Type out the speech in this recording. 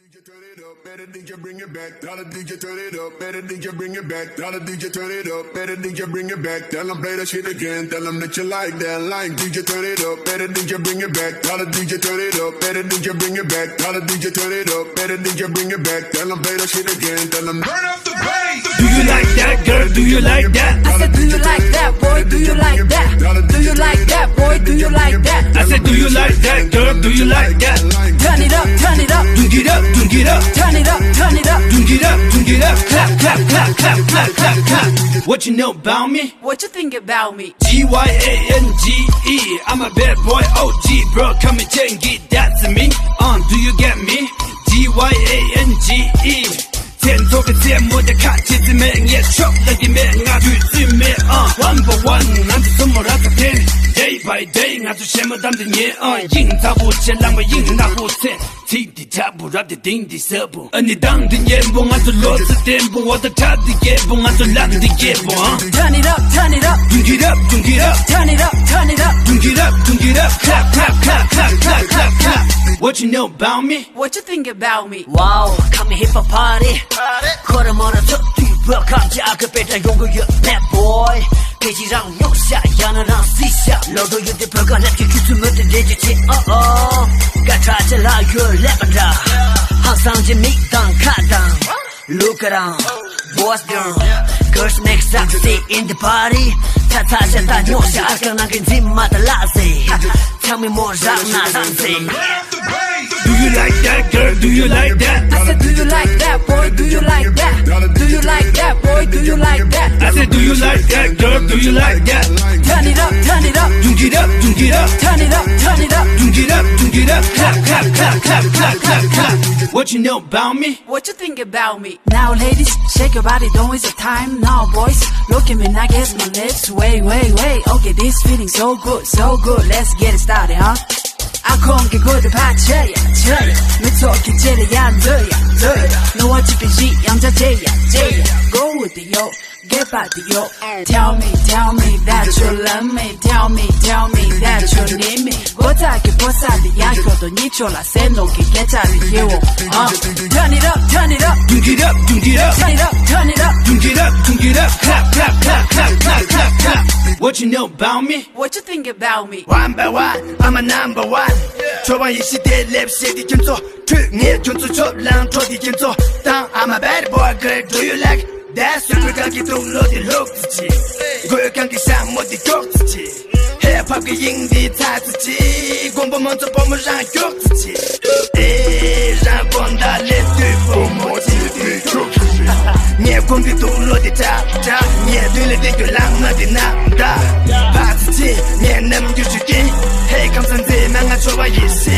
DJ turn it up, better DJ bring it back. Tell the DJ turn it up, better DJ bring it back. Tell the DJ turn it up, better DJ bring it back. Tell them play that shit again, tell them that you like that line. DJ turn it up, better DJ bring it back. Tell the DJ turn it up, better DJ bring it back. Tell the DJ turn it up, better DJ bring it back. Tell them play that shit again, tell them turn up the bass. Do you like that, girl? Do you like that? I said, do you like that, boy? Do you like that? Do you like that, boy? Do you like that? I said, do you like that, girl? Do you like that? Turn it up, turn it up. Dunk it up, dunk it up. Turn it up, turn it up. Dunk it up, dunk it up. Clap, clap, clap, clap, clap, clap, clap. What you know about me? What you think about me? G-Y-A-N-G-E. I'm a bad boy, OG, bro. Come and change it, that's me. Do you get me? G-Y-A-N-G-E. 天做个节目的看见子们也唱了一面啊句子面one by one 俺就怎么让它变 day by day 俺就羡慕他们的年营造不起浪漫营那不切踢的踏步 rap 的顶的色步你当的眼波俺就螺丝颠簸我的他的眼波俺就浪的眼波 Turn it up, turn it up. Dunk it up, dunk it up. Turn it up, turn it up. Dunk it up, dunk it up. Clap, clap, clap, clap, clap, clap, clap. What you know about me? What you think about me? Wow, come hip hop party. 걸음 on a top 뒤로 감자가 빼자 용구여 bad boy. 돼지랑 용사 야나랑 씨샤 너도 유대 벽가 랩기 규수면 되지 가차질라 그 랩한다 항상 재미당 가당 Look around, boys girl Girls make sexy in the party 타타제다 요시 알강나긴 집마다 라지 Tell me more 장난 상생 Do you like that, girl? Do you like that? I said, do you like that, boy? Do you like that? Do you like that, boy? Do you like that? I said, do you like that, girl? Do you like that? Turn it up, turn it up. Dunk it up, dunk it up. Turn it up, turn it up. Dunk it up, dunk it up. Clap, clap, clap, clap, clap, clap, clap. What you know about me? What you think about me? Now ladies, shake your body, don't waste your time. Now boys, look at me, now guess my lips. Wait, wait, wait. Okay, this feeling so good, so good. Let's get it started, huh? I can't get good about cherry, cherry. Me talking jelly, I'm dirty, dirty. No one to be G, I'm the J, J. Go with the yo, get back the yo. Tell me that you love me. Tell me that you need me. 고작이 보살이 약효도 니초라 세노기 개자리 히워. Turn it up, turn it up. Dunk it up, dunk it up. Turn it up, turn it up. Dunk it up, dunk it up. Clap, clap, clap, clap, clap, clap, clap. What you know about me? What you think about me? One by one, I'm a number one. 저와 이 시대 랩 시대 견조 특례 견조 접랑 저디 견조 땅 I'm a bad boy girl do you like that 술을 감기 동로디 록지지 고역감기 샤모디 격지지 힙합과 인디 타지지 공부 먼저 보면 랑 격지지 에랑 본다 let's do it for more 내 공기 동로디 잡자 내 들릴 때 랑나디 남다 바지지 내 남겨주기 Hey, come and see, man, I try to see.